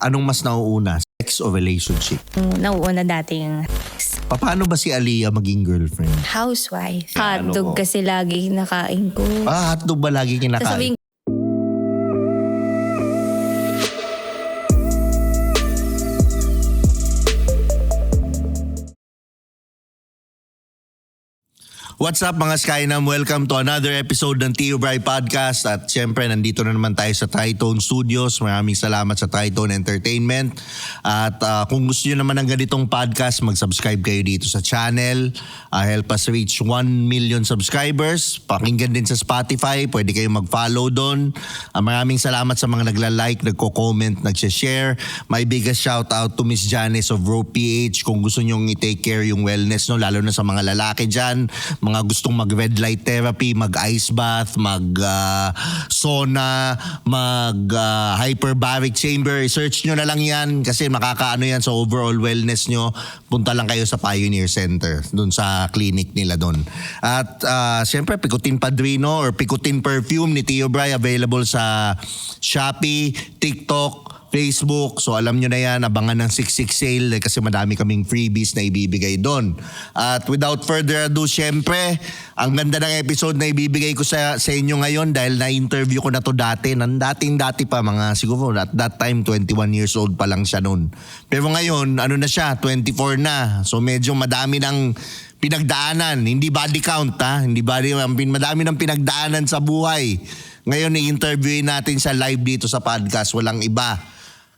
anong mas nauuna? Sex o relationship? Nauuna dati yung Paano ba si Aliyah maging girlfriend? housewife. Ano Hotdog ko? kasi lagi kinakain ko. Hotdog ba lagi kinakain? Sasabihin What's up mga Skynam? Welcome to another episode ng Tio Bry Podcast. At syempre, nandito na naman tayo sa Tritone Studios. Maraming salamat sa Tritone Entertainment. At kung gusto nyo naman ng ganitong podcast, mag-subscribe kayo dito sa channel. Help us reach 1 million subscribers. Pakinggan din sa Spotify. Pwede kayo mag-follow doon. Maraming salamat sa mga nagla-like, nagko-comment, nag-share. My biggest shout out to Miss Janice of Rope PH. Kung gusto nyong i-take care yung wellness, no, lalo na sa mga lalaki dyan, mga gustong mag-red light therapy, mag-ice bath, mag-sauna, mag-hyperbaric chamber. Search nyo na lang yan kasi makakaano yan sa overall wellness nyo. Punta lang kayo sa Pioneer Center, dun sa clinic nila dun. At siyempre, Pikutin Padrino or Pikutin Perfume ni Tio Bry available sa Shopee, TikTok, Facebook. So alam nyo na yan, abangan ng 6/6 sale kasi madami kaming freebies na ibibigay doon. At without further ado, syempre, ang ganda ng episode na ibibigay ko sa inyo ngayon dahil na-interview ko na to dati. Dating-dati pa, mga siguro at that time 21 years old pa lang siya noon. Pero ngayon, ano na siya, 24 na. So medyo madami ng pinagdaanan. Hindi body count ha. Madami ng pinagdaanan sa buhay. Ngayon, i-interviewin natin sa live dito sa podcast. Walang iba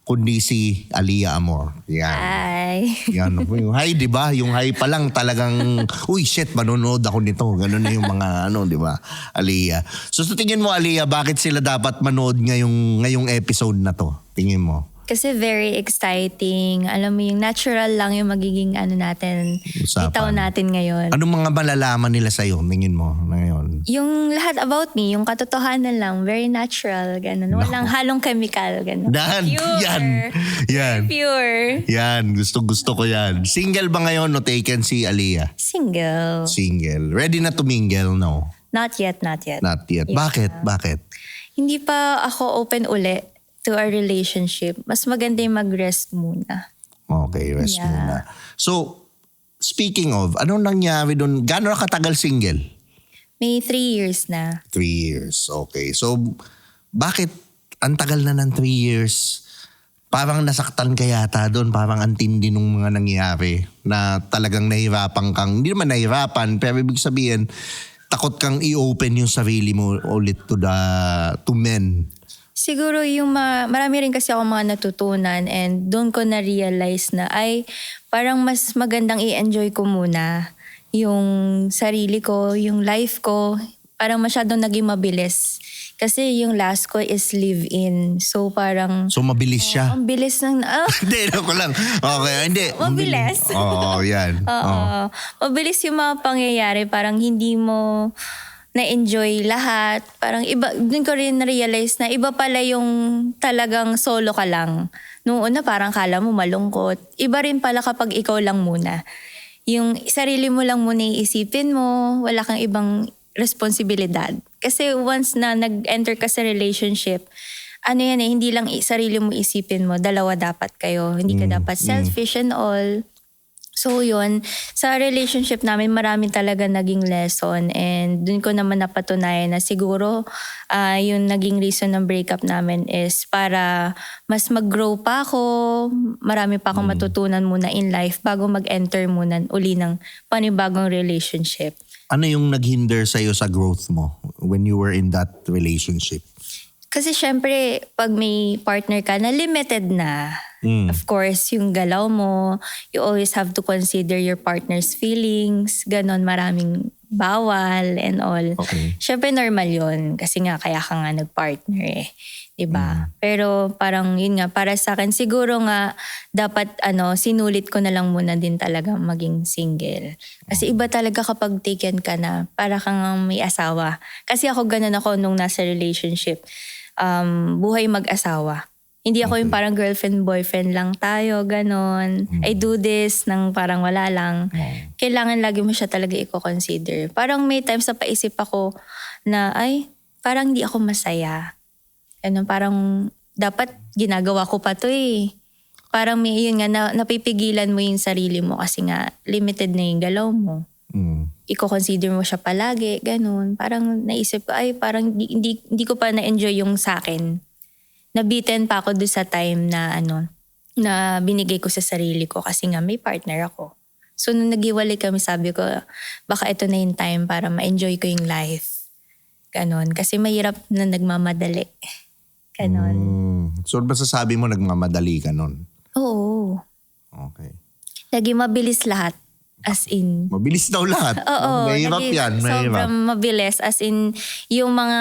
kundi si Aliyah Amor. Yan. Hi. Yan. Yung hi, di ba? Yung hi pa lang talagang, uy, shit, manonood ako nito. Ganun na yung mga, di ba? Aliyah. So, sa tingin mo, Aliyah, bakit sila dapat manood ngayong episode na to? Tingin mo? Kasi very exciting. Alam mo yung natural lang yung magiging natin. Usapan. Bitaw natin ngayon. Anong mga malalaman nila sa'yo? Tingin mo ngayon? Yung lahat about me, yung katotohanan lang, very natural, ganun. Walang halong chemical, ganun. Yan. Pure. Yan. Gusto ko yan. Single ba ngayon o taken si Aliyah? Single. Single. Ready na to mingle, no? Not yet. Not yet. Yeah. Bakit? Hindi pa ako open uli to a relationship. Mas maganda yung mag-rest muna. Okay, rest Yeah. muna. So, speaking of, anong nangyari doon? Gano'n na katagal single? May 3 years na. 3 years. Okay. So, bakit ang tagal na ng 3 years? Parang nasaktan ka yata doon. Parang antindi nung mga nangyari na talagang nahirapan kang, hindi naman nahirapan, pero ibig sabihin, takot kang i-open yung sarili mo ulit to men. Siguro yung marami rin kasi ako mga natutunan and doon ko na-realize na parang mas magandang i-enjoy ko muna yung sarili ko, yung life ko. Parang masyadong naging mabilis. Kasi yung last ko is live-in. So parang... So mabilis siya? Ang bilis ng... Hindi, ko lang. Okay, hindi. Mabilis. Oo, yan. Oo. Mabilis yung mga pangyayari. Parang hindi mo na-enjoy lahat. Parang iba, dun ko rin na-realize na iba pala yung talagang solo ka lang. Noong una parang kala mo malungkot. Iba rin pala kapag ikaw lang muna. Yung sarili mo lang muna iisipin mo, wala kang ibang responsibilidad. Kasi once na nag-enter ka sa relationship, hindi lang sarili mo isipin mo, dalawa dapat kayo. Hindi ka dapat selfish and all. So yun, sa relationship namin marami talaga naging lesson and dun ko naman napatunayan na siguro yung naging reason ng breakup namin is para mas mag-grow pa ako, marami pa akong matutunan muna in life bago mag-enter muna uli ng panibagong relationship. Ano yung naghinder sa'yo sa growth mo when you were in that relationship? Kasi syempre, pag may partner ka na limited na, of course, yung galaw mo, you always have to consider your partner's feelings, ganon, maraming bawal and all. Okay. Syempre, normal yun. Kasi nga, kaya ka nga nag-partner eh. Diba? Pero parang yun nga, para sa akin, siguro nga, dapat sinulit ko na lang muna din talaga maging single. Kasi iba talaga kapag taken ka na, para kang may asawa. Kasi ako ganun ako nung nasa relationship. Buhay mag-asawa. Hindi ako yung parang girlfriend-boyfriend lang tayo, ganon. I do this nang parang wala lang. Kailangan lagi mo siya talaga i-consider. Parang may times na paisip ako na, parang hindi ako masaya. Parang dapat ginagawa ko pa to eh. Parang may yun nga, napipigilan mo yung sarili mo kasi nga limited na yung galaw mo. Iko-consider mo siya palagi, ganun. Parang naisip ko, ay parang hindi ko pa na-enjoy yung sa akin. Nabitin pa ako doon sa time na na binigay ko sa sarili ko kasi nga may partner ako. So nung nag-iwalay kami, sabi ko, baka ito na yung time para ma-enjoy ko yung life. Ganon. Kasi mahirap na nagmamadali. Ganon. So masasabi mo nagmamadali ka nun? Oo. Okay. Lagi mabilis lahat. As in. Mabilis daw lahat. Oo. Mahirap yan. Mahirap. Sobrang mabilis. As in, yung mga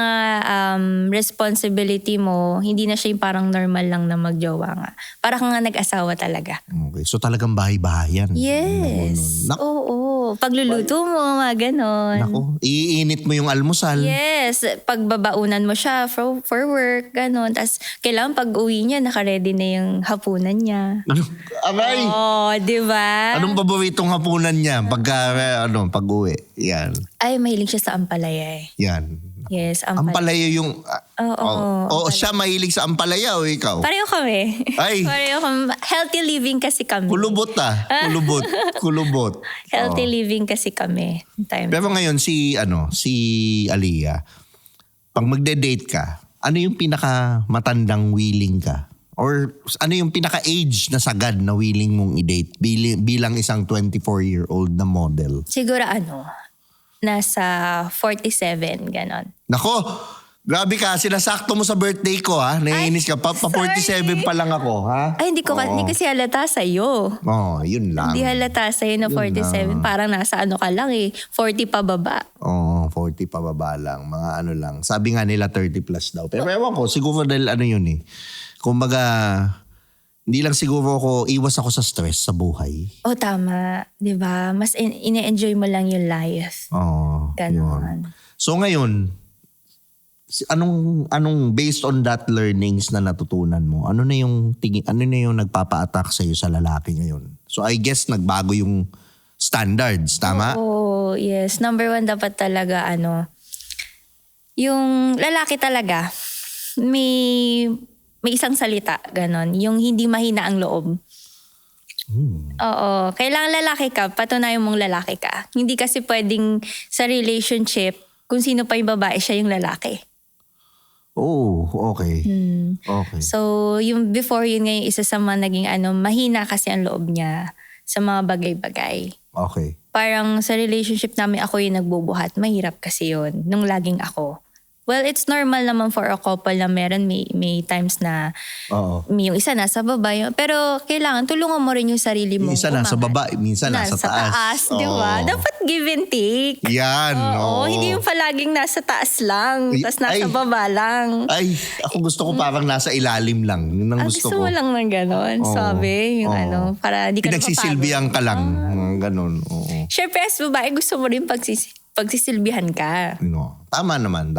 responsibility mo, hindi na siya yung parang normal lang na magjowa nga. Para kang nga nag-asawa talaga. Okay. So talagang bahay-bahayan. Yes. Oo. Pagluluto mo, mga ganon. Nako, iinit mo yung almusal. Yes. Pagbabaunan mo siya for work, ganon. Tapos kailangan pag uwi niya, nakaready na yung hapunan niya. Aray! Oh, di ba? Anong paboritong hapunan niya pag-uwi? Yan. Ay, mahilig siya sa ampalaya eh. Yan. Yes, ampalaya. Ampalaya yung... Oo. siya mahilig sa ampalaya o ikaw? Pareho kami. Ay. Pareho kami. Healthy living kasi kami. Kulubot Kulubot. Healthy living kasi kami. Pero ngayon si Aliyah, pag magde-date ka, ano yung pinaka matandang willing ka? Or ano yung pinaka-age na sagad na willing mong i-date bilang isang 24-year-old na model? Siguro nasa 47, ganon. Nako, grabe ka, sinasakto mo sa birthday ko ha. Naiinis ka, pa 47 pa lang ako ha. Ay, hindi kasi halata sa'yo. Yun lang. Hindi halata sa'yo na 47. Parang nasa ka lang eh. 40 pa baba. 40 pa baba lang. Mga lang. Sabi nga nila 30 plus daw. Pero ewan ko, siguro dahil yun eh. Kumbaga, hindi lang siguro iwas ako sa stress sa buhay. Tama. Diba? Mas ine-enjoy mo lang yung life. Ganon. So ngayon, anong based on that learnings na natutunan mo, ano na yung nagpapa-attack sa iyo sa lalaki ngayon? So I guess nagbago yung standards, tama? Oo, yes. Number 1 dapat talaga yung lalaki talaga may isang salita, ganon. Yung hindi mahina ang loob. Oo. Kailangan lalaki ka, patunayan mong lalaki ka. Hindi kasi pwedeng sa relationship, kung sino pa yung babae, siya yung lalaki. Okay. Okay. So, yung before yun ngayon, isa sa mga naging mahina kasi ang loob niya sa mga bagay-bagay. Okay. Parang sa relationship namin, ako yung nagbubuhat. Mahirap kasi yun, nung laging ako. Well, it's normal naman for a couple na meron may times na yung isa nasa baba. Pero kailangan tulungan mo rin yung sarili mo. Yung isa nasa baba, minsan nasa taas. Di ba? Dapat give and take. Yan. Hindi yung palaging nasa taas lang, tapos nasa baba lang. Ay, ako gusto ko parang nasa ilalim lang. Yun ang gusto ko. Gusto mo lang ng ganon, sabi. Yung para di ka pinagsisilbihan ka lang. Ganon. Siyempre, as babae, gusto mo rin pagsisilbihan ka. Tama naman.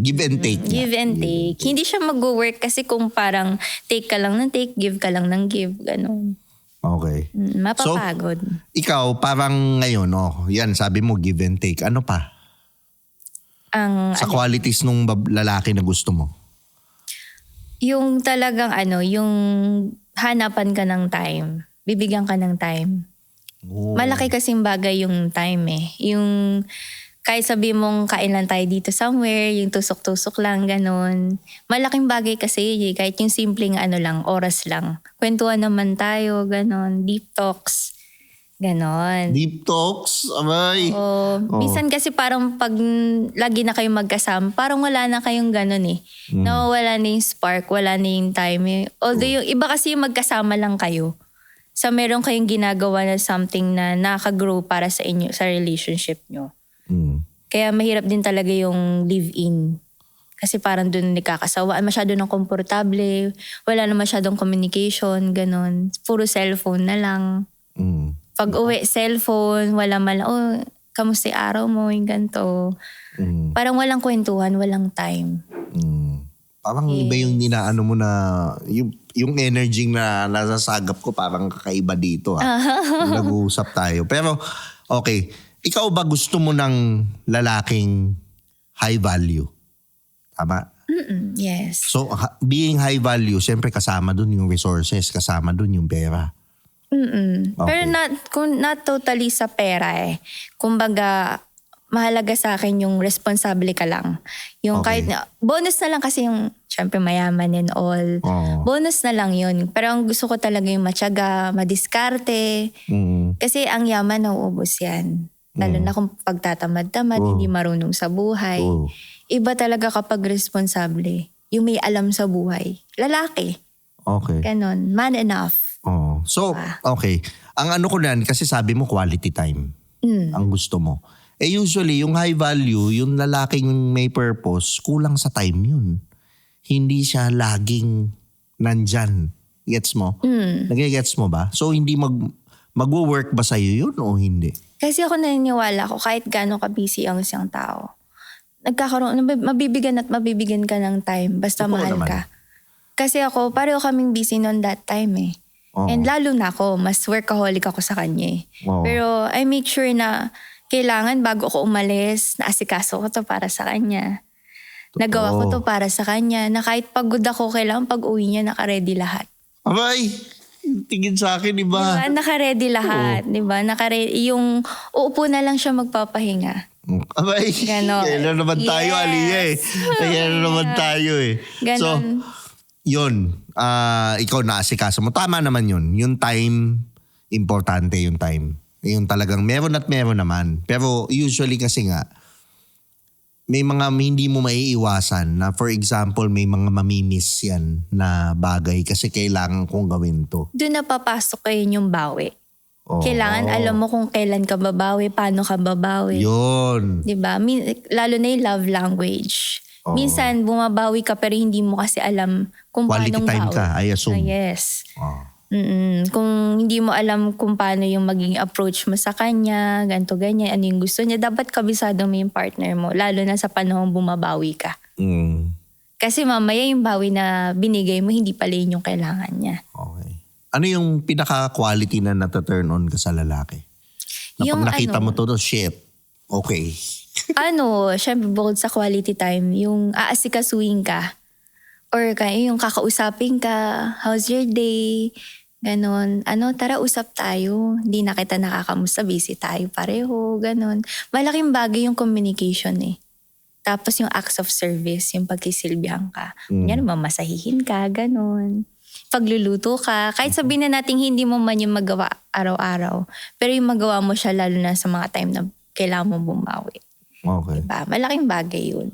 Give and take. Give and take. Hindi siya mag-work kasi kung parang take ka lang ng take, give ka lang ng give. Ganon. Okay. Mapapagod. So, ikaw parang ngayon, yan sabi mo give and take. Ano pa? Sa qualities nung lalaki na gusto mo? Yung talagang yung hanapan ka ng time. Bibigyan ka ng time. Malaki kasing bagay yung time eh. Yung kahit sabi mong kain lang tayo dito somewhere, yung tusok-tusok lang, ganon. Malaking bagay kasi eh. Kahit yung simpleng lang, oras lang. Kwentuhan naman tayo, ganon. Deep talks. Ganon. Deep talks? Abay. Minsan kasi parang pag lagi na kayong magkasama, parang wala na kayong ganon eh. Nawawala na yung spark, wala na yung time eh. Although yung iba kasi yung magkasama lang kayo. So meron kayong ginagawa na something na nakaka-grow para sa inyo, sa relationship nyo. Kaya mahirap din talaga yung live-in. Kasi parang dun nagkakasawaan, masyado ng komportable, wala na masyadong communication, ganon. Puro cellphone na lang. Pag uwi, cellphone, wala kamusta yung araw mo, yung ganito. Parang walang kwentuhan, walang time. Parang iba yung ninaano mo na, yung energy na nasasagap ko parang kakaiba dito nag-uusap tayo. Pero, okay. Ikaw ba gusto mo ng lalaking high value? Tama? Yes. So, being high value, siyempre kasama dun yung resources, kasama dun yung pera. Okay. Pero not totally sa pera eh. Kumbaga, mahalaga sa akin yung responsable ka lang. Yung Okay. kahit bonus na lang kasi yung syempre mayaman and all. Oo. Bonus na lang yun. Pero ang gusto ko talaga yung matyaga, madiskarte. Mm. Kasi ang yaman nauubos yan. Lalo na kung pagtatamad-tamad, hindi marunong sa buhay. Oo. Iba talaga kapag responsable. Yung may alam sa buhay. Lalaki. Okay. Ganon. Man enough. Oh. So, okay. Ang ano ko nan, kasi sabi mo quality time. Ang gusto mo. Usually, yung high value, yung lalaking may purpose, kulang sa time yun. Hindi siya laging nandyan. Gets mo? Nag-gets mo ba? So, hindi mag-work ba sa'yo yun o hindi? Kasi ako naniniwala ko kahit gano'n ka-busy ang isang tao. Mabibigyan at mabibigyan ka ng time basta Totoo mahal naman. ka. Kasi ako, pareho kaming busy noon that time eh. Oo. And lalo na ako, mas workaholic ako sa kanya eh. Oo. Pero I make sure na kailangan bago ako umalis, naasikaso ko to para sa kanya. Nagawa ko to para sa kanya. Na kahit pagod ako, kailangan pag uwi niya, naka-ready lahat. Abay, tingin sa akin, iba. Diba? Naka-ready lahat. Diba? Yung uupo na lang siya magpapahinga. Abay, Ganon. kailan naman tayo, Yes. Aliyah eh. Kailan naman tayo eh. Ganon. So, yun. Ikaw naasikaso mo. Tama naman yun. Yung time, importante yung time. Yung talagang meron at meron naman. Pero usually kasi nga, may mga hindi mo maiiwasan na for example, may mga mamimiss yan na bagay kasi kailangan kong gawin to. Doon na papasok kayo yung bawi. Oo. Kailangan alam mo kung kailan ka babawi, paano ka babawi. Yun. Diba? Lalo na yung love language. Oo. Minsan bumabawi ka pero hindi mo kasi alam kung Quality paano time bawi. ka, I assume. Yes. Oh. Kung hindi mo alam kung paano yung maging approach mo sa kanya, ganto ganyan, ano yung gusto niya, dapat kabisado mo yung partner mo, lalo na sa panahon bumabawi ka. Mm. Kasi mamaya yung bawi na binigay mo, hindi pala yun yung kailangan niya. Okay. Ano yung pinaka-quality na nata-turn on ka sa lalaki? Na Yung pag nakita ano- mo to, shit, okay. Syempre bukod sa quality time, yung aasikasuhin ka. Or yung kakausapin ka, how's your day? Ganon. Tara usap tayo. Hindi na kita nakakamusta, busy tayo pareho. Ganon. Malaking bagay yung communication eh. Tapos yung acts of service, yung pagkisilbihan ka. Yan, mamasahihin ka, ganon. Pagluluto ka, kahit sabihin na natin hindi mo man yung magawa araw-araw, pero yung magawa mo siya lalo na sa mga time na kailangan mo bumawi. Okay. Diba? Malaking bagay yun.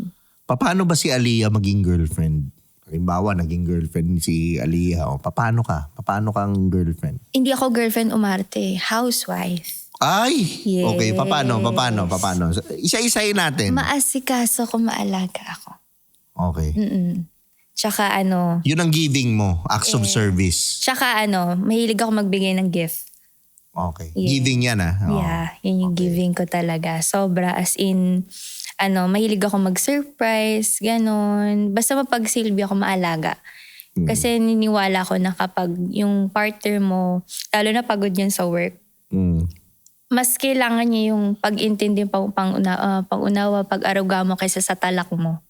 Paano ba si Aliyah maging girlfriend? Halimbawa, naging girlfriend si Aliyah. O, paano ka? Paano kang girlfriend? Hindi ako girlfriend umarte, housewife. Ay! Yes. Okay, paano? Isa-isayin natin. Maasikaso ko, maalaga ako. Okay. Tsaka Yun ang giving mo, acts of service. tsaka mahilig ako magbigay ng gift. Okay. Yeah. Giving yan ah. Oo. Yeah, yun yung giving ko talaga. Sobra as in, mahilig ako mag-surprise, ganon. Basta mapagsilbi ako maalaga. Kasi niniwala ko na kapag yung partner mo, lalo na pagod yun sa work, Mm. mas kailangan niya yung pag-intindi, pag-unawa, pag-aruga mo kaysa sa talak mo.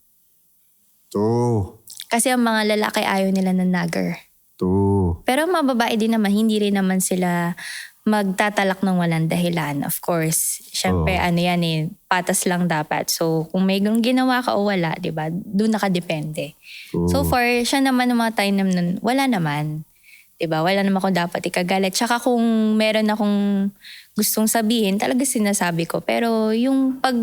True. Kasi ang mga lalaki ayaw nila ng nagger. True. Pero mga babae din naman, hindi rin naman sila magtatalak ng walang dahilan. Of course, syempre yan patas lang dapat. So kung may ginawa ka o wala, di ba? Doon nakadepende. So far, siya naman ng mga time nun, wala naman. Di ba? Wala naman akong dapat ikagalit. Tsaka kung meron akong gustong sabihin, talaga sinasabi ko. Pero yung pag,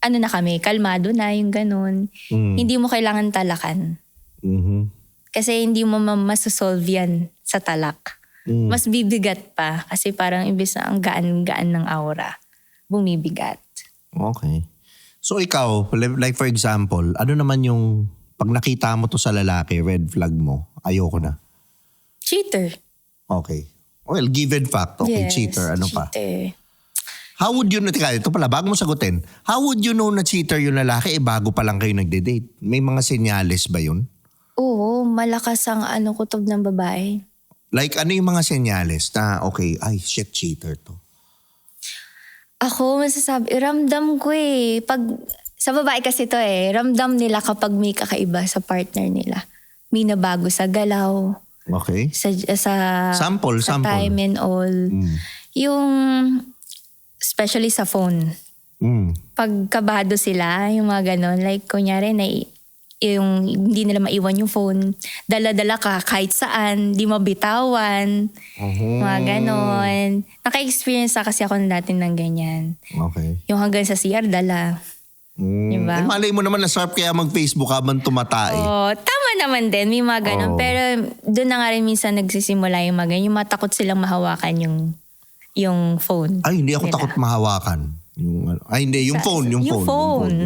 na kami, kalmado na, yung ganun. Hindi mo kailangan talakan. Mhm. Kasi hindi mo masasolve yan sa talak. Mas bibigat pa kasi parang imbis na ang gaan-gaan ng aura, bumibigat. Okay. So ikaw, like for example, ano naman yung pag nakita mo to sa lalaki, red flag mo, ayoko na. Cheater. Okay. Well, given fact, okay, Yes, cheater, ano pa? cheater. How would you know, ito pala, bago mo sagutin, how would you know na cheater yung lalaki, bago pa lang kayo nagde-date? May mga senyales ba yun? Oo, malakas ang kutob ng babae. Like, ano yung mga senyales na, okay, ay, shit, cheater to? Ako, masasabi, ramdam ko eh. Sa babae kasi to ramdam nila kapag may kakaiba sa partner nila. May nabago sa galaw, Okay. sa Sample. time and all. Yung, especially sa phone. Pag kabado sila, yung mga ganon, like kunyari yung hindi nila maiwan yung phone, dala-dala ka kahit saan, di mabitawan, mga ganon. Naka-experience na kasi ako dati ng ganyan. Okay. Yung hanggang sa CR, dala. Diba? Malay mo naman na sharp kaya mag-Facebook habang tumatae. Oh, tama naman din, may mga ganon. Oo. Pero doon na nga rin minsan nagsisimula yung mga ganyan. Yung matakot silang mahawakan yung phone. Ay, hindi ako nila. takot mahawakan. Yung phone. Yung phone.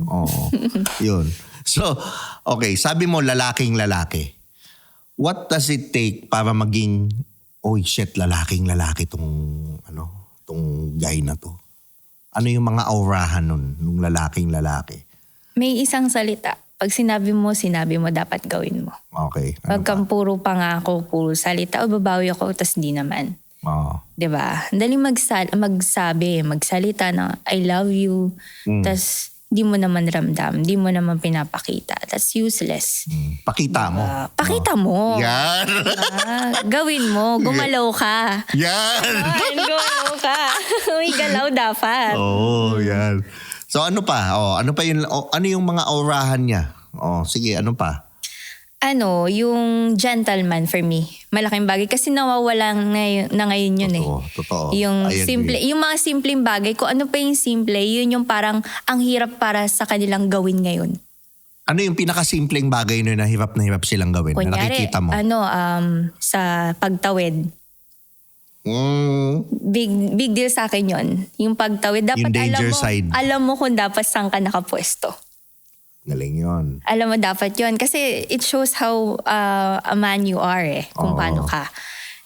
Oo. Yun. So, okay, sabi mo lalaking lalaki. What does it take para maging, lalaking lalaki tong guy na to? Ano yung mga aurahan nung lalaking lalaki? May isang salita. Pag sinabi mo dapat gawin mo. Okay. Pag kang puro pangako, puro salita, babawi ako, tas hindi naman. Oo. 'Di ba? Dali magsalita na I love you. Tas di mo naman ramdam, di mo naman pinapakita. That's useless. Pakita mo. Pakita mo. Yan. Gawin mo, gumalaw ka. Yan. Gumalaw ka. May galaw dapat. Yan. So ano pa? Ano pa ano yung mga aurahan niya? Sige, ano pa? Yung gentleman for me. Malaking bagay kasi nawawala na ngayon yun Totoo. Yung I agree. simple, yung mga simpleng bagay, kung ano pa yung simple, yun yung parang ang hirap para sa kanilang gawin ngayon. Ano yung pinakasimpleng bagay na hirap silang gawin? Na Kunyari, nakikita mo? sa pagtawid. Big deal sa akin yun. Yung pagtawid, dapat Yung danger side. alam mo kung dapat saan ka nakapwesto. Galing yun. Alam mo dapat yun. Kasi it shows how a man you are kung paano ka.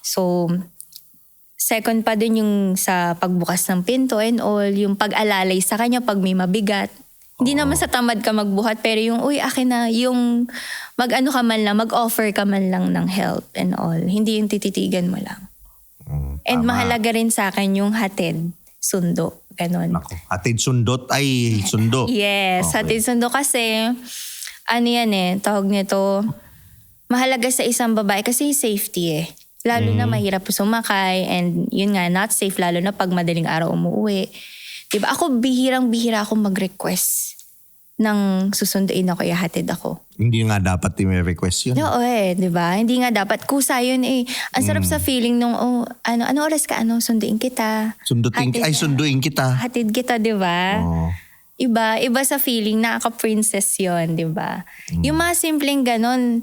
So, second pa din yung sa pagbukas ng pinto and all, yung pag-alalay sa kanya pag may mabigat. Hindi naman sa tamad ka magbuhat, pero yung, akin na, yung mag-ano ka man lang, mag-offer ka man lang ng help and all. Hindi yung tititigan mo lang. And mahalaga rin sa akin yung hatid, sundo, ganon. Nako. Hatid sundot ay sundo. Yes, Okay. hatid sundo kasi, tawag nito, mahalaga sa isang babae kasi safety Lalo na mahirap sumakay and yun nga, not safe lalo na pag madaling araw umuwi. Diba? Ako, bihirang-bihira ako mag-request ng susunduin ako, ihatid ako. Hindi nga dapat i-request yun. Oo diba? Hindi nga dapat. Kusa yun Ang sarap sa feeling nung, ano oras ka, sunduin kita. Sunduin kita. Hatid kita, diba? Oo. Iba sa feeling, nakaka-princess yun, diba? Yung mga simpleng ganon,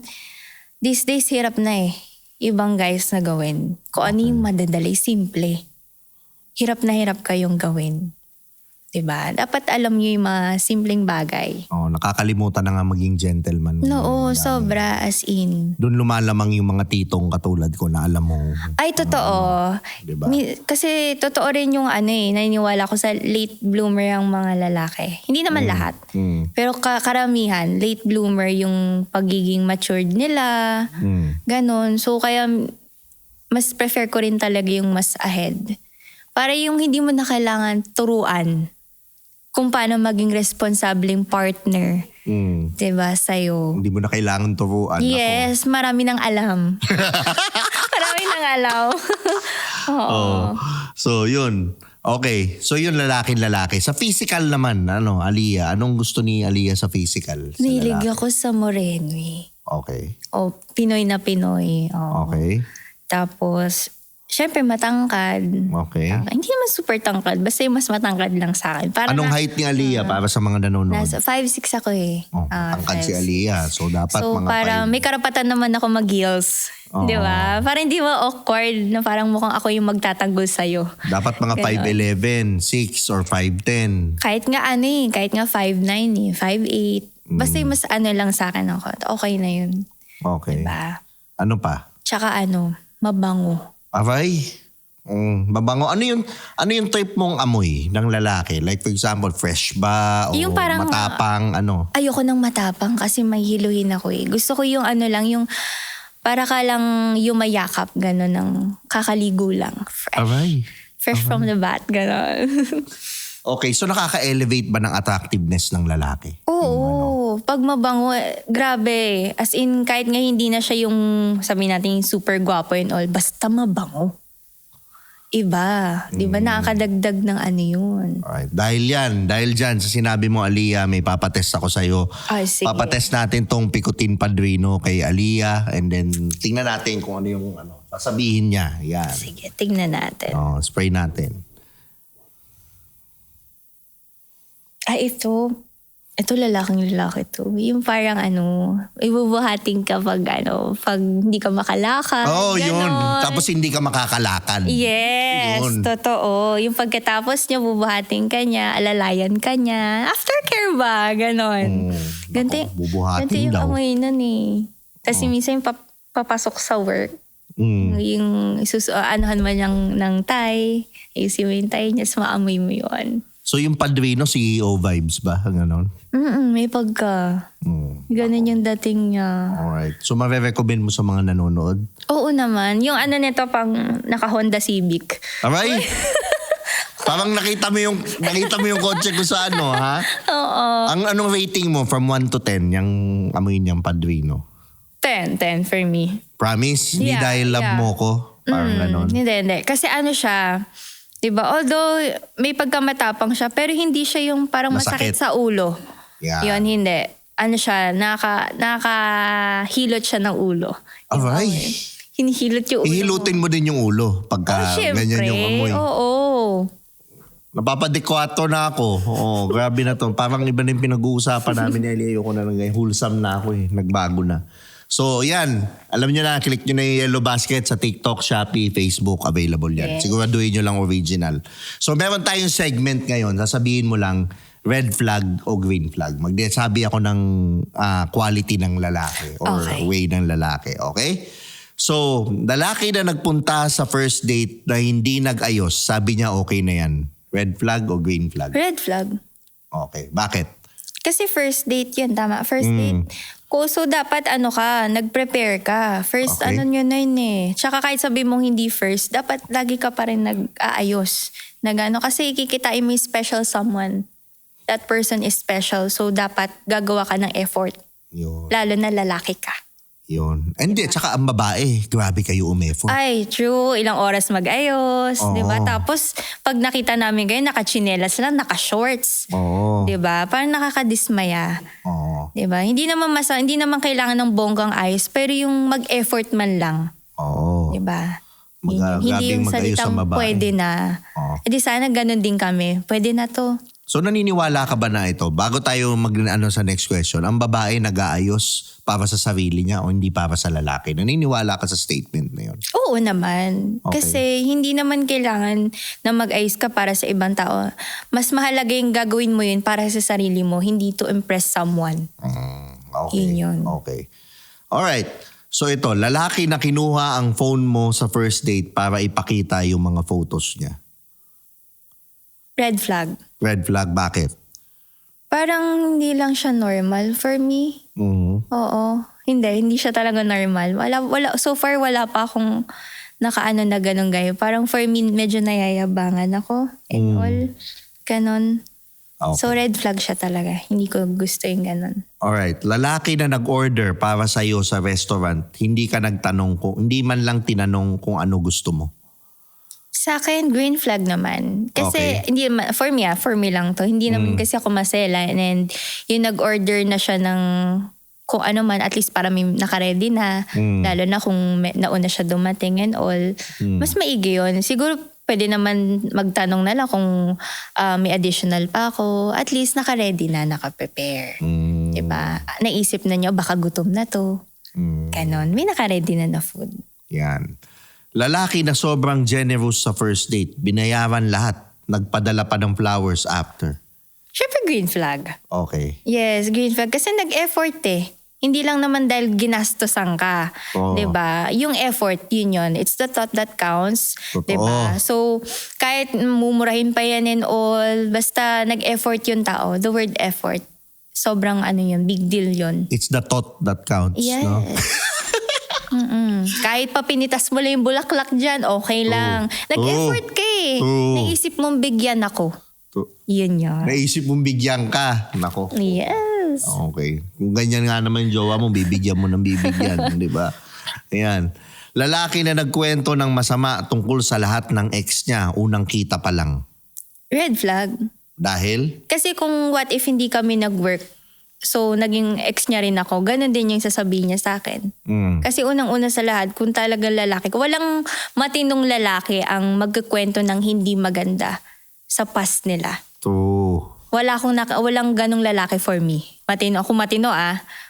these days hirap na ibang guys na gawin. Kung ano yung madadali, simple. Hirap na hirap kayong gawin. Diba? Dapat alam nyo yung mga simpleng bagay. Nakakalimutan na nga maging gentleman. Sobra as in. Doon lumalamang yung mga titong katulad ko na alam mo. Ay, totoo. Diba? Kasi totoo rin yung naniniwala ko sa late bloomer ang mga lalaki. Hindi naman lahat. Pero karamihan, late bloomer yung pagiging matured nila. Ganon. So kaya mas prefer ko rin talaga yung mas ahead. Para yung hindi mo na kailangan turuan kung paano maging responsableng partner. Diba, sa'yo. Hindi mo na kailangan turuan. Yes, marami nang alam. Marami nang alam. Oo. So, yun. Okay. So, yun lalaki. Sa physical naman, Aliyah, anong gusto ni Aliyah sa physical? Sa Mahilig lalaki? ako sa moreno Okay. Pinoy na Pinoy. Okay. Tapos, syempre matangkad. Okay. Hindi naman super tangkad. Basta yung mas matangkad lang sa akin. Anong height ni Aliyah para sa mga nanonood? Nasa 5'6" ako Tangkad si Aliyah. So, dapat So, mga para 5. may karapatan naman ako mag-heels. Di ba? Para hindi mo awkward na parang mukhang ako yung magtatanggol sa'yo. Dapat mga 5'11", 6 or 5'10". Kahit nga kahit nga 5'9", 5'8". Basta yung mas lang sa akin ako. Okay na yun. Okay. Diba? Ano pa? Tsaka mabango. Aray. Mabango. Ano yung type mong amoy ng lalaki? Like for example, fresh ba? O Yung parang, matapang? Ayoko ng matapang kasi may hiluhin ako Gusto ko yung yung para ka lang yumayakap, gano'n, ng kakaligo lang. Fresh. Aray. Fresh from the bat, gano'n. Okay, so nakaka-elevate ba ng attractiveness ng lalaki? Oo, pag mabango, grabe. As in, kahit nga hindi na siya yung, sabihin natin, super gwapo and all, basta mabango. Iba. Di ba nakakadagdag ng ano yun? Alright. Dahil dyan, sa sinabi mo, Aliyah, may papatest ako sa'yo. Ay, sige. Papatest natin tong Picotin Padrino kay Aliyah and then tingnan natin kung ano yung sasabihin niya. Yan. Sige, tignan natin. Spray natin. Ito. Ito lalaki to. Yung parang ibubuhating ka pag hindi ka makalakad. Yun. Ganon. Tapos hindi ka makakalakad. Yes, Yun. totoo. Yung pagkatapos niya, bubuhating ka niya, alalayan ka niya. Aftercare ba? Ganon. Ganito bubuhatin yung daw. amoy nun eh. Kasi minsan yung papasok sa work, yung anuhan mo ng tie, ayusin mo yung tie niya, so maamoy mo yun. So yung Padrino, CEO vibes ba? Ganon? May pagka. Ganon yung dating niya. Alright. So ma-recommend mo sa mga nanonood? Oo naman. Yung nito pang naka-Honda Civic. Aray! Parang nakita mo yung kotse ko sa ha? Oo. Anong rating mo from 1 to 10 yung amoy niyang Padrino? 10 for me. Promise? Hindi Yeah, dahil love yeah. mo ko? Parang ganon. Hindi. Kasi siya, diba? Although may pagkamatapang siya, pero hindi siya yung parang Masakit. masakit sa ulo. Yeah. Yun, hindi. Siya, nakahilot siya ng ulo. Aray! Hinihilot yung ulo. Ihilutin mo din yung ulo pagka ganyan yung amoy. Oo. Napapadekwato na ako. Grabe na to. Parang iba na yung pinag-uusapan namin ni Eli. Ayoko na lang. Wholesome na ako Nagbago na. So, yan. Alam nyo na, click nyo na yung Yellow Basket sa TikTok, Shopee, Facebook. Available yan. Yes. Siguraduhin nyo lang original. So, meron tayong segment ngayon. Sasabihin mo lang, red flag o green flag. Magsabi ako ng quality ng lalaki or way ng lalaki. Okay? So, lalaki na nagpunta sa first date na hindi nag-ayos, sabi niya okay na yan. Red flag o green flag? Red flag. Okay. Bakit? Kasi first date yun, tama. First date. So dapat nag-prepare ka. First Okay. yun na yun eh. Tsaka kahit sabi mong hindi first, dapat lagi ka pa rin nag-aayos. Kasi kikitain mo yung special someone. That person is special. So dapat gagawa ka ng effort. Yun. Lalo na lalaki ka. Yun. Hindi, tsaka ang babae, grabe kayo umeffort. Ay, true. Ilang oras mag-ayos. Oo. Diba? Tapos pag nakita namin kayo, naka-chinelas lang, naka-shorts. Oo. Diba? Parang nakakadismaya. Oo. Diba? Hindi naman kailangan ng bonggang ayos, pero yung mag-effort man lang. Oo. Diba? Grabing Hindi yung mag-ayos salitang ang babae. pwede na. Oo. Di sana ganun din kami. Pwede na to. So naniniwala ka ba na ito? Bago tayo sa next question, ang babae nag-aayos para sa sarili niya o hindi para sa lalaki? Naniniwala ka sa statement na yun? Oo naman. Okay. Kasi hindi naman kailangan na mag-ayos ka para sa ibang tao. Mas mahalaga yung gagawin mo yun para sa sarili mo, hindi to impress someone. Okay. Yun yun. Okay. Alright. So ito, lalaki na kinuha ang phone mo sa first date para ipakita yung mga photos niya. Red flag. Red flag, bakit? Parang hindi lang siya normal for me. Oo. Hindi siya talaga normal. So far, wala pa akong nakaano na ganun gayo. Parang for me, medyo nayayabangan ako and all. Ganon. Okay. So red flag siya talaga. Hindi ko gusto yung ganon. Alright, lalaki na nag-order para sa'yo sa restaurant, hindi man lang tinanong kung ano gusto mo. Sa akin, green flag naman. Kasi, Okay. hindi naman, for me lang to. Hindi naman kasi ako masela. And yung nag-order na siya ng kung ano man, at least para may nakaready na. Lalo na kung nauna siya dumating and all. Mas maigi yun. Siguro, pwede naman magtanong na lang kung may additional pa ako. At least nakaready na, nakaprepare. Diba? Naisip na niyo, baka gutom na to. Ganon. May nakaready na food. Yan. Lalaki na sobrang generous sa first date, binayaran lahat, nagpadala pa ng flowers after. Syempre green flag. Okay. Yes, green flag. Kasi nag-effort eh. Hindi lang naman dahil ginastosan ka. Oo. 'Di ba? Yung effort, yun. It's the thought that counts. Totoo. 'Di ba? So, kahit mumurahin pa yan and all, basta nag-effort yung tao, the word effort, sobrang big deal yun. It's the thought that counts, Yes. no? Kahit pa pinitas mo lang yung bulaklak dyan, okay lang. Nag-effort ka eh. True. Naisip mong bigyan ako. Yun yun. Naisip mong bigyan ka. Nako. Yes. Okay. Kung ganyan nga naman yung jowa mo, bibigyan mo ng bibigyan. Di ba? Ayan. Lalaki na nagkwento ng masama tungkol sa lahat ng ex niya, unang kita pa lang. Red flag. Dahil? Kasi kung what if hindi kami nag-work, so naging ex niya rin ako, ganun din yung sasabihin niya sa akin. Kasi unang-una sa lahat, kung talagang lalaki, walang matinong lalaki ang magkukwento ng hindi maganda sa past nila. Walang ganong lalaki for me. Matino, kung matino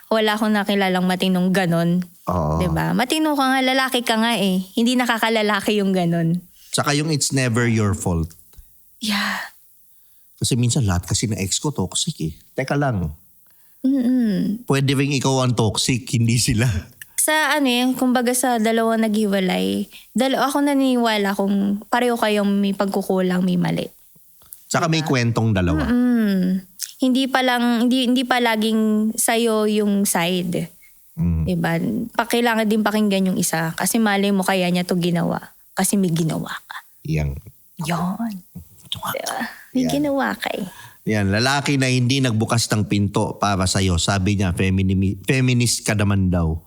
wala akong nakilalang matinong ganon. Oo. Diba? Matino ka nga, lalaki ka nga eh. Hindi nakakalalaki yung ganon. Tsaka yung it's never your fault. Yeah. Kasi minsan lahat kasi na ex ko toxic eh. Teka lang. Mm-mm. Pwede rin ikaw ang toxic, hindi sila. Sa kumbaga sa dalawang naghiwalay, ako naniniwala kung pareho kayong may pagkukulang, may mali. Tsaka may kwentong dalawa. Hindi pa laging sayo yung side. Diba? Kailangan din pakinggan yung isa kasi malay mo kaya niya to ginawa kasi may ginawa ka. Yan. Yon. Diba? May ginawa ka eh. Yan, lalaki na hindi nagbukas ng pinto para sa'yo. Sabi niya, feminist ka naman daw.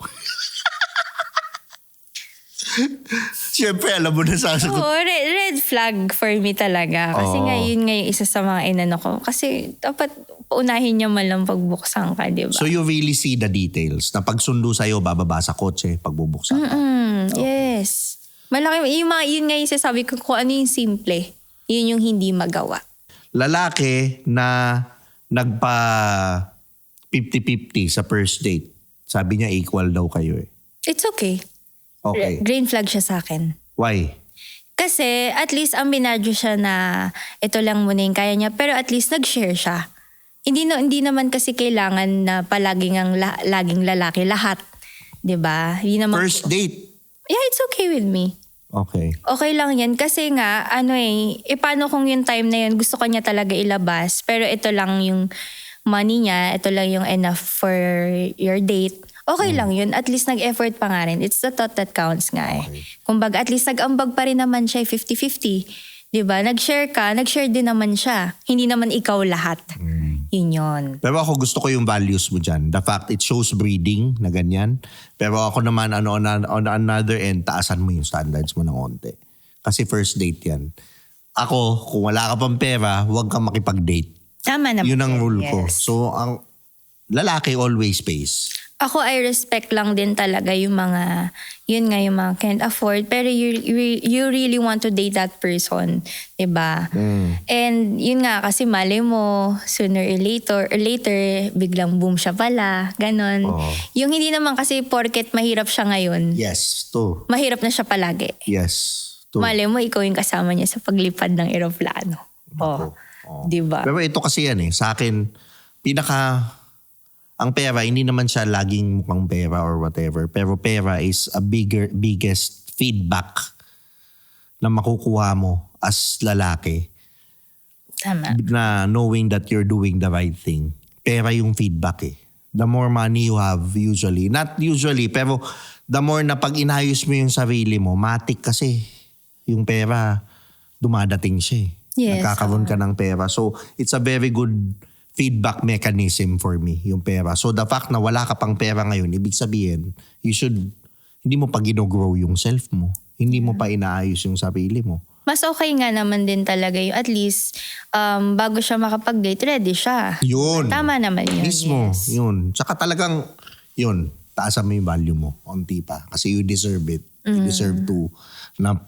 Siyempre, alam mo na sasagot. Oo, red flag for me talaga. Kasi yun nga yung isa sa mga inano ko. Kasi dapat paunahin niya man lang pagbuksan ka, di ba? So you really see the details. Na pagsundo sa'yo, bababa sa kotse, pagbubuksan ka. Yes. Malaki, yun nga yung sasabi ko kung ano yung simple. Yun yung hindi magawa. Lalaki na nagpa 50-50 sa first date. Sabi niya equal daw kayo eh. It's okay. Okay. Green flag siya sa akin. Why? Kasi at least ang binadyo siya na ito lang muna yung kaya niya. Pero at least nag-share siya. Hindi naman kasi kailangan na palaging laging lalaki lahat. 'Di ba? First date? Yeah, it's okay with me. Okay. Okay lang yan. Kasi nga, paano kung yung time na yun, gusto ka niya talaga ilabas, pero ito lang yung money niya, ito lang yung enough for your date. Okay lang yun. At least nag-effort pa nga rin. It's the thought that counts nga eh. Kumbaga, at least nag-ambag pa rin naman siya 50-50. Diba? Nag-share ka, nag-share din naman siya. Hindi naman ikaw lahat. Yun yun. Pero ako gusto ko yung values mo dyan. The fact it shows breeding na ganyan. Pero ako naman on another end, taasan mo yung standards mo ng onte. Kasi first date yan. Ako, kung wala ka pang pera, huwag kang makipag-date. Tama naman. Yun ang rule ko. Yes. So, ang lalaki always pays. Ako, I respect lang din talaga yung mga can't afford. Pero you really want to date that person. Diba? And yun nga, kasi malay mo, sooner or later, biglang boom siya pala. Ganon. Yung hindi naman kasi porket mahirap siya ngayon. Yes, to. Mahirap na siya palagi. Yes, to. Malay mo, ikaw yung kasama niya sa paglipad ng eroplano. Diba? Pero ito kasi yan sa akin, ang pera, hindi naman siya laging mukhang pera or whatever. Pero pera is a biggest feedback na makukuha mo as lalaki. Tama. Na knowing that you're doing the right thing. Pera yung feedback The more money you have usually. Not usually, pero the more na pag inayos mo yung sarili mo, matik kasi yung pera, dumadating siya Yes. Nagkakaroon ka ng pera. So, it's a very good feedback mechanism for me, yung pera. So the fact na wala ka pang pera ngayon, ibig sabihin, hindi mo pa gino-grow yung self mo. Hindi mo pa inaayos yung sarili mo. Mas okay nga naman din talaga yung at least bago siya makapag-date, ready siya. Yun. Tama naman yun. Mismo, yes. yun. Tsaka talagang, yun, taasan mo yung value mo, onti pa. Kasi you deserve it. You deserve to na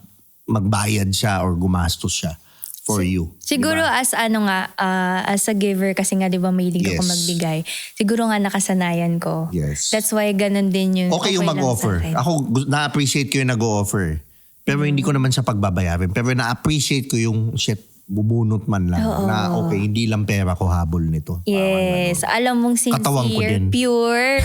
magbayad siya or gumastos siya for you. Siguro diba? As a giver, kasi nga diba mahilig ako magbigay. Siguro nga nakasanayan ko. Yes. That's why ganun din yung Okay yung lang mag-offer. sa akin. Ako, na-appreciate ko yung nag-offer. Pero hindi ko naman siya pagbabayarin. Pero na-appreciate ko yung bubunot man lang. Na okay, hindi lang pera ko habol nito. Yes. Alam mong Katawang ko sincere, din. pure.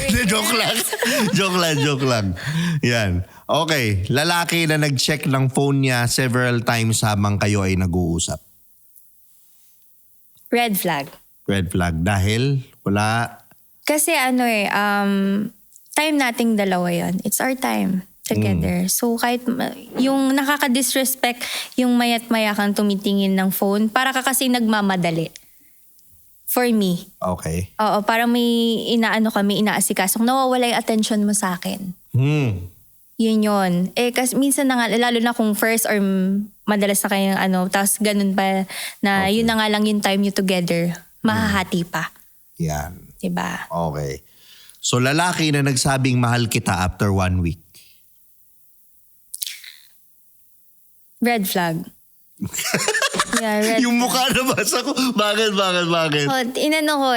Joke lang. Yan. Okay. Lalaki na nag-check ng phone niya several times habang kayo ay nag-uusap. Red flag. Red flag. Dahil wala. Kasi time nating dalawa yon. It's our time. together. So kahit yung nakaka-disrespect, yung mayat maya kang tumitingin ng phone, para ka kasi nagmamadali. For me. Okay. Oo, parang may inaasikasong nawawala yung attention mo sa akin. Yun. Kasi minsan na nga, lalo na kung first or madalas na kayong tapos ganun pa na yun na nga lang yung time you together, mahahati pa. Yan. Diba? Okay. So lalaki na nagsabing mahal kita after 1 week. Red flag. Yeah, red Yung mukha nabasa ko. Bakit? Oh, inano ko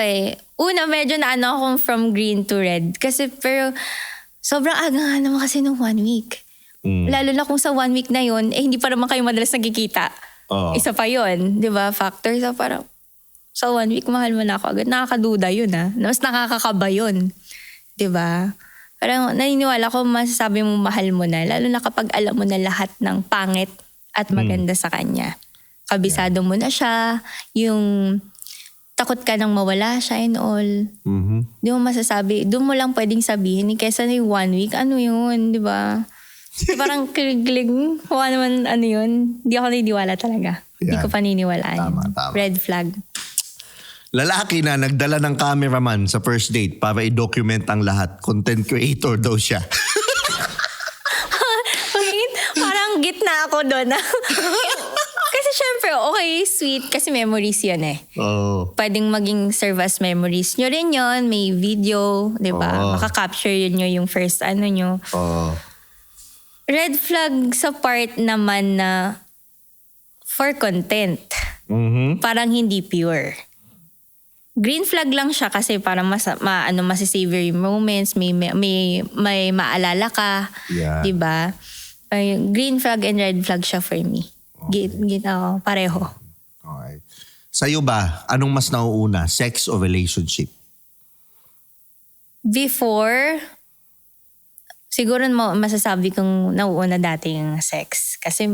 una medyo naano akong from green to red. Kasi pero sobrang aga nga naman kasi nung 1 week. Lalo na kung sa 1 week na yun, hindi pa naman kayo madalas nagkikita. Oo. Isa pa yun, di ba? Factor sa parang sa 1 week mahal mo na ako agad. Nakakaduda yun Mas nakakakaba yun. Di ba? Parang naniniwala ko masasabi mo mahal mo na. Lalo na kapag alam mo na lahat ng pangit at maganda sa kanya. Kabisado mo na siya. Yung takot ka nang mawala siya and all. Di mo masasabi. Doon mo lang pwedeng sabihin. Kesa na yung 1 week, ano yun, di ba? Parang kilig, wala naman yun. Di ako naniniwala talaga. Di ko paniniwalaan. Tama. Red flag. Lalaki na nagdala ng cameraman sa first date para i-document ang lahat. Content creator daw siya. Parang gitna ako doon. Kasi syempre, okay, sweet. Kasi memories yun Oo. Pwedeng maging serve as memories nyo rin yun. May video, di ba? Oo. Makaka-capture yun nyo yung first nyo. Oo. Red flag sa part naman na for content. Parang hindi pure. Green flag lang siya kasi parang masisavor yung moments, may maalala ka, Yeah. 'di ba? Green flag and red flag siya for me. Pareho. Okay. Sa'yo ba, anong mas nauuna? Sex o relationship? Before, siguro masasabi kong nauuna dati yung sex. Kasi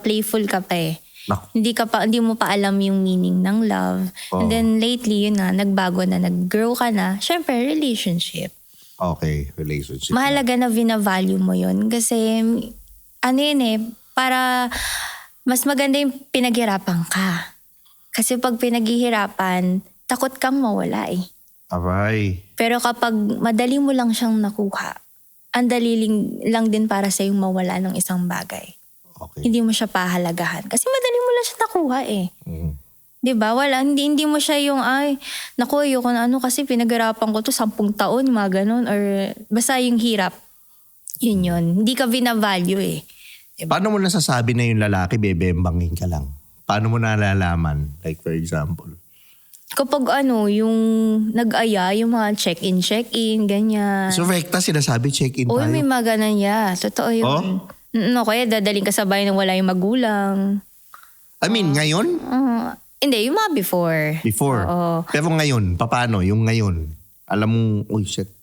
playful ka pa Naku. Hindi mo pa alam yung meaning ng love. And then lately, yun nagbago na, nag-grow ka na. Syempre, relationship. Okay, relationship. Mahalaga na vina-value mo yun. Kasi, para mas maganda yung pinaghirapan ka. Kasi pag pinaghihirapan, takot kang mawala Aray. Pero kapag madali mo lang siyang nakuha, ang dali lang din para sa yung mawala ng isang bagay. Okay. Hindi mo siya pahalagahan. Kasi madali mo lang siya nakuha 'Di ba? Hindi mo siya yung naku, ayoko na kasi pinaghirapan ko to 10 taon, mga ganun. Or basta yung hirap. Yun. Hindi ka binavalue Diba? Paano mo nasasabi na yung lalaki, bebembangin ka lang? Paano mo nalalaman? Like for example. Kapag yung nag-aya, yung mga check-in, ganyan. So rekta sinasabi, check-in Uy, tayo. may mga ganun Totoo yun. Kaya dadaling ka sa bahay nang wala yung magulang. I mean, ngayon? Hindi, yung mga before. Before. Oo. Pero ngayon, paano? Yung ngayon. Alam mo,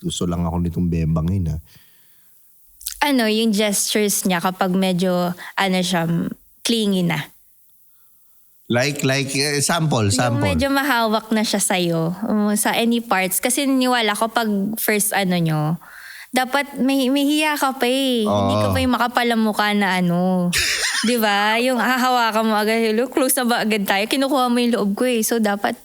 gusto lang ako nitong bembangin Yung gestures niya kapag medyo, siya, clingy na. Like, sample. Yung medyo mahawak na siya sa'yo sa any parts. Kasi niniwala ko pag first nyo, dapat may hiya ka pa Hindi ka pa yung makapalamukha na Di ba? Yung hahawakan mo agad, close na ba agad tayo? Kinukuha mo yung loob ko So dapat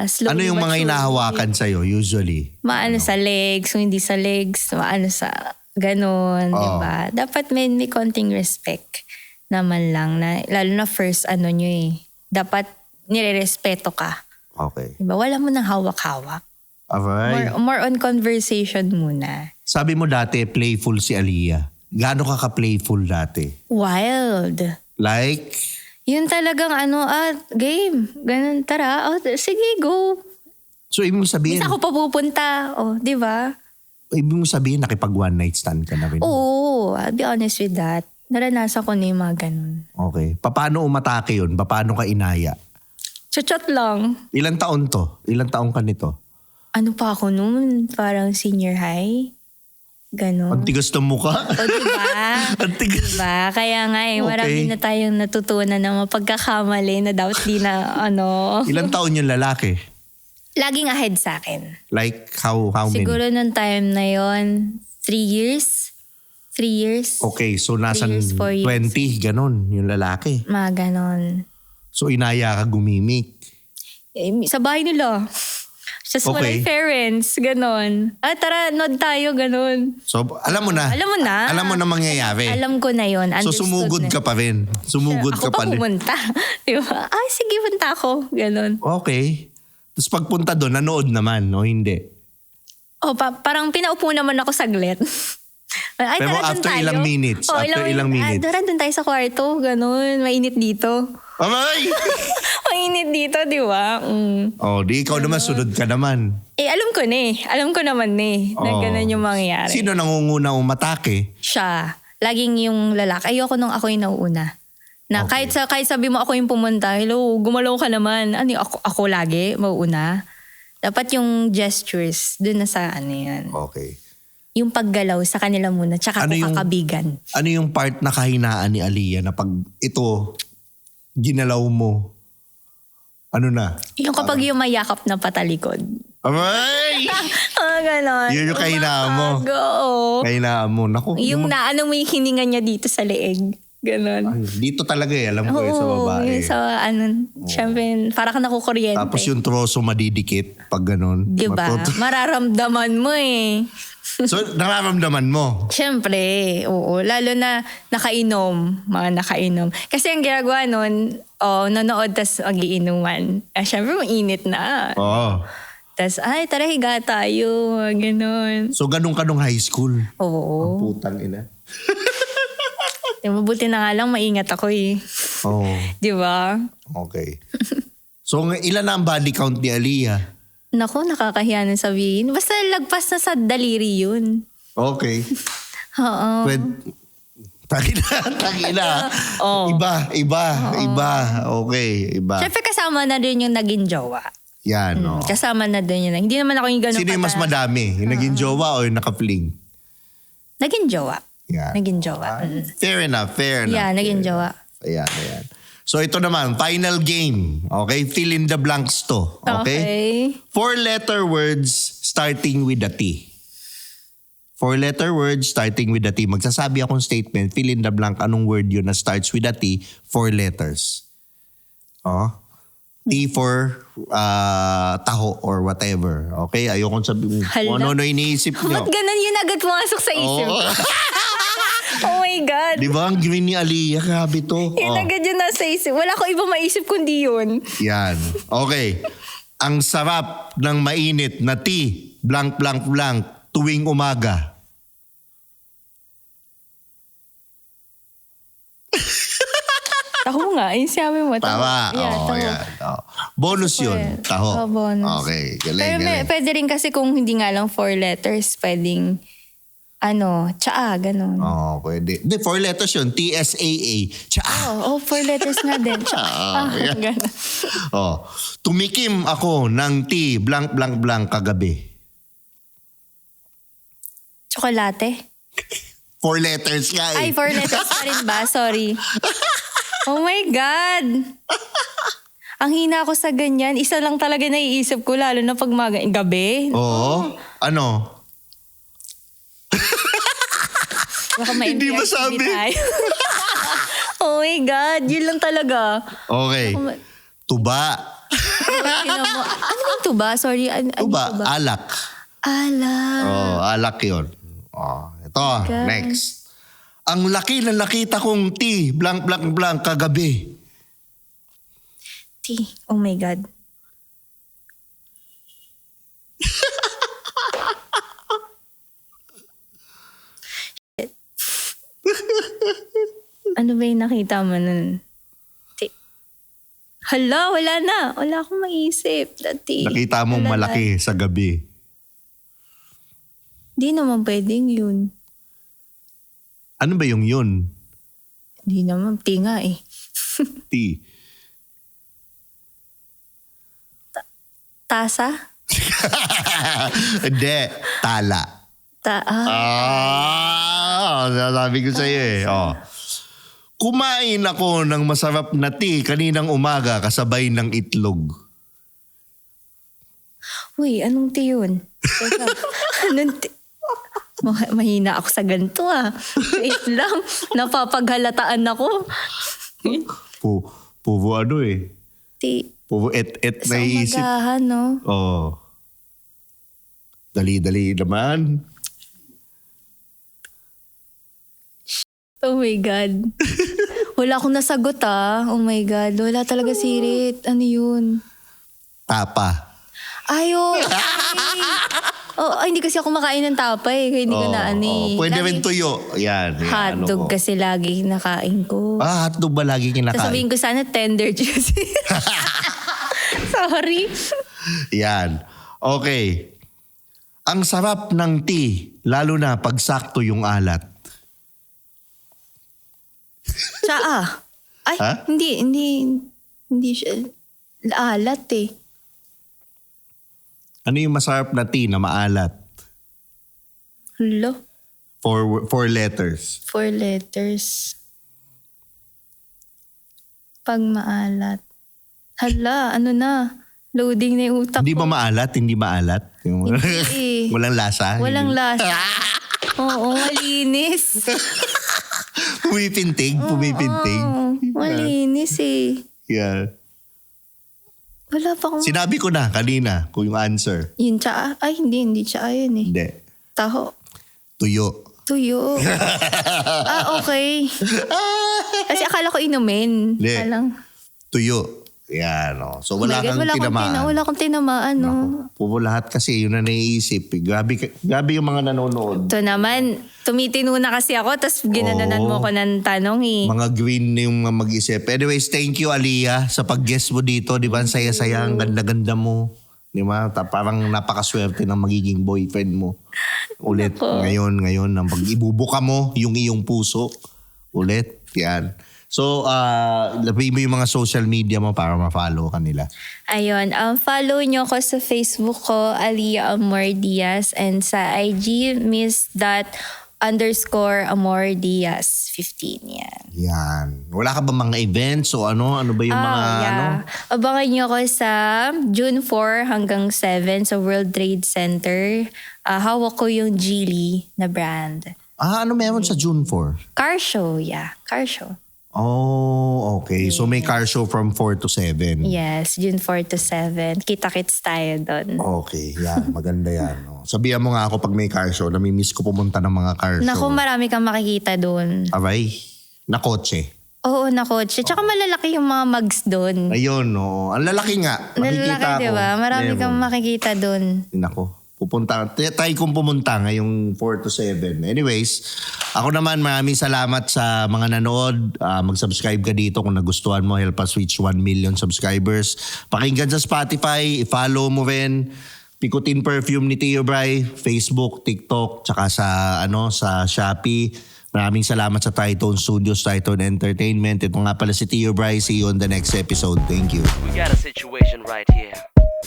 slow. Ano yung mga hinahawakan sa'yo usually? Sa legs, kung hindi sa legs, sa ganon, di ba? Dapat may konting respect naman lang na, lalo na first nyo Dapat nire-respeto ka. Okay. Diba? Wala mo nang hawak-hawak. Alright. More on conversation muna. Sabi mo dati, playful si Aliyah. Gaano ka ka-playful dati? Wild. Like? Yun talagang game. Ganun, tara. Sige, go. So, ibig mo sabihin, Minsan ako pa pupunta. Di ba? ibig mo sabihin, nakipag one night stand ka na rin? Oo, I'll be honest with that. Naranasan ko na yung mga ganun. Okay. Paano umatake yun? Paano ka inaya? Chat lang. Ilang taon to? Ilang taon ka nito? Ano pa ako noon? Parang senior high. Ganon. Ang tigas ng mukha. Diba? Ang tigas. Diba? Kaya nga marami na tayong natutunan na mapagkakamali na dapat di na Ilang taon yung lalaki? Laging ahead sa akin. Like how many? Siguro nung time na yon 3 years. 3 years. Okay, so nasa 3 years, 4 years. 20, ganon, yung lalaki. Mga ganon. So inaya ka gumimik. Sa bahay nila. Just Okay. walang parents, ganon. Tara, nod tayo, ganon. So alam mo na. Alam mo na. Alam mo na mangyayari. Alam ko na yon. So sumugod ka pa rin. Sumugod Ako ka pa pa rin. pumunta. Diba? Ay, sige, punta ako. Ganon. Okay. Tapos pagpunta doon, nanood naman, o hindi? Parang pinaupo naman ako saglit. Ay, Pero tara, dun after tayo. ilang minutes, after ilang minutes. Tara, dun tayo sa kwarto. Ganon. Mainit dito. Amay! Mainit dito, di ba? Oh, di ikaw naman, sunod ka naman. Alam ko na eh. Alam ko naman na Oh. ganun yung mangyayari. Sino nangunguna umatake? Siya. Laging yung lalaki. Ayoko nung ako yung nauuna. Na Okay. kahit sabi mo ako yung pumunta, hello, gumalaw ka naman. Ano, ako lagi, mauuna. Dapat yung gestures, dun na sa ano yan. Okay. Yung paggalaw sa kanila muna, tsaka Ano ko yung- kakabigan. Ano yung part na kahinaan ni Aliyah na pag ito, ginalaw mo, ano na? Yung kapag yung mayakap na patalikod. Amay! Ganon. Yun yung kahinaan mo. Oo. Kahinaan mo. Naku, Yung naano mo yung hininga niya dito sa leeg. Ganon. Ay, dito talaga alam ko sa babae. Yung sa syempre, para ka nakukuryente. Tapos yung troso madidikit pag ganun. Diba? Mararamdaman mo eh. So, nararamdaman mo. Syempre, oo. Lalo na mga nakainom. Kasi ang ginagawa nun, nanood tas mag-iinuman. Syempre, mainit na. Oo. Tas, ay, tara higa tayo. Ganon. So, ganun ka nung high school. Oo. Putang ina. Mabuti na nga lang, maingat ako eh. Oo. Di ba? Okay. So, ilan na ang body count ni Aliyah? Naku, nakakahiya na sabihin. Basta lagpas na sa daliri yun. Okay. Oo. Tangina. Oo. Iba. Okay, iba. Siyempre kasama na din yung naging jowa. Yan, no. Kasama na din yun. Hindi naman ako yung ganun Sino yung mas madami? Yung naging jowa o yung nakapling? Naging jowa. Yan. Naging jowa. Fair enough. Yeah, naging jowa. Ayan. So ito naman, final game. Okay? Fill in the blanks to. Okay? 4-letter words starting with a T. 4-letter words starting with a T. Magsasabi akong statement, fill in the blank, anong word yun na starts with a T, 4 letters. Oh. T for taho or whatever. Okay? Ayokong sabihin kung Hala. ano iniisip nyo. Ba't ganun yun agad pumasok sa isip? Oo. Oh my God. Di ba? Ang green ni Aliyah. Grabe to. Yun Oh. agad yun nasa isip. Wala ko iba maisip kundi yun. Yan. Okay. Ang sarap ng mainit na tea, blank, blank, blank, tuwing umaga. Taho nga. Yung sabi mo. Taho. Tama. Yeah, Oo, taho. yan. Oo. Bonus yun. Taho. Oh, bonus. Okay. Galing, Pero galing. pwede rin kasi kung hindi nga lang 4 letters, pwedeng tsaa, ganun. Oo, pwede. Hindi, 4 letters yun. T-S-A-A. Tsaa. Oh, 4 letters nga din. Tsaa. yeah. Ganun. Oh. Tumikim ako ng tea, blank, blank, blank kagabi. Tsokolate? 4 letters nga eh. Ay, 4 letters pa rin ba? Sorry. Oh my God! Ang hina ko sa ganyan. Isa lang talaga naiisip ko, lalo na pag gabi. Oo. Ano? Baka Hindi masabi. tayo. Oh my God, yun lang talaga. Okay. Tuba. Ano yung tuba? Sorry. Tuba. Alak. Alak. Oh, alak yun. Oh, ito, God. next. Ang laki na nakita kong tea, blank, blank, blank, kagabi. Oh my God. Shit. Ano ba yung nakita mo nun? Hala, wala na. Wala akong maisip. Dati. Nakita mong Wala malaki sa gabi. Di naman pwedeng yun. Ano ba yung yun? Di naman. Tinga eh. Tea. Tasa? Hindi. Tala. Sabi ko sa'yo eh. Oh. Kumain ako ng masarap na tea kaninang umaga kasabay ng itlog. Uy, anong tea yun? Teka, anong tea? Mahina ako sa ganito ah. Wait lang, napapaghalataan ako. Puvo ano eh. Puvo Sa naiisip. umagahan, no? Oh. Dali-dali naman. Oh my God. Wala akong nasagot ah. Oh my God. Wala talaga sirit. Ano yun? Tapa. Ayo. Hindi kasi ako makain ng tapa eh. Kaya hindi ko na ano eh. Pwede rin Lagi- tuyo. Yan. Hotdog kasi lagi kinakain ko. Hotdog ba lagi kinakain? Sasabihin ko sana tender juice. Sorry. Yan. Okay. Ang sarap ng tea, lalo na pag sakto yung alat. Tsaa. Ay, Ha? hindi siya alat eh. Ano yung masarap na tea na maalat? Hello? Four letters. 4 letters. Pag maalat. Hala, ano na? Loading na yung utak Hindi ko. ba maalat? Hindi maalat? Yung- Hindi. Walang lasa? Walang lasa. Oo, malinis. Pumipintig? Oo, malinis eh. Yeah. Wala pa akong... Sinabi ko na kanina kung yung answer. Yun tsaa? Ay, hindi tsaa yun eh. Hindi. Taho. Tuyo. Tuyo. Okay. Kasi akala ko inumin. Hindi. Alang. Tuyo. Yan. Oh. So wala Oh my God, kang tinamaan. wala akong tinamaan, no? Pupo lahat kasi yun na naiisip. Grabe yung mga nanonood. Ito naman, tumitino na kasi ako, tapos ginananan mo ko ng tanong eh. Mga green na yung mga mag-isip. Anyways, thank you Aliyah sa pag-guest mo dito. Di ba? Ang saya-saya, ang ganda-ganda mo. Di ba? Parang napakaswerte ng magiging boyfriend mo. Ulit. Ako. Ngayon, ang pag-ibubuka mo yung iyong puso. Ulit. Yan. So, labi mo yung mga social media mo para ma-follow ka nila. Ayun, follow nyo ko sa Facebook ko, Aliyah Amor Diaz, and sa IG, miss._Amor Diaz 15, yan. Yan. Wala ka ba mga events o ano? Ano ba yung mga ano? Abangan nyo ko sa June 4 hanggang 7 sa World Trade Center. Hawak ko yung Geely na brand. Ano meron sa June 4? Car show, yeah. Car show. Oh, okay. So may car show from 4 to 7. Yes, June 4 to 7. Kita-kits tayo doon. Okay, yan. Maganda yan. No? Sabihan mo nga ako pag may car show, namimiss ko pumunta ng mga car show. Naku, marami kang makikita doon. Aray, na kotse. Oo, na kotse. Tsaka malalaki yung mga mugs doon. Ayun, no. Ang lalaki nga. Makikita Malalaki, ko. di ba? Marami Meron. kang makikita doon. Nako. Try kong pumunta ngayong 4 to 7. Anyways, ako naman maraming salamat sa mga nanood. Mag-subscribe ka dito kung nagustuhan mo. Help us reach 1 million subscribers. Pakinggan sa Spotify. I-follow mo rin. Pikutin Perfume ni Tio Bray. Facebook, TikTok, tsaka sa Shopee. Maraming salamat sa Tritone Studios, Tritone Entertainment. Ito nga pala si Tio Bray. See you on the next episode. Thank you. We got a situation right here.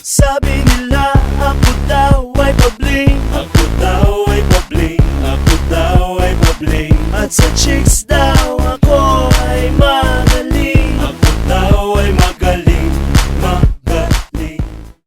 Sabi nila ako daw ay pabling. Ako daw ay pabling. Ako daw ay pabling. At sa chicks daw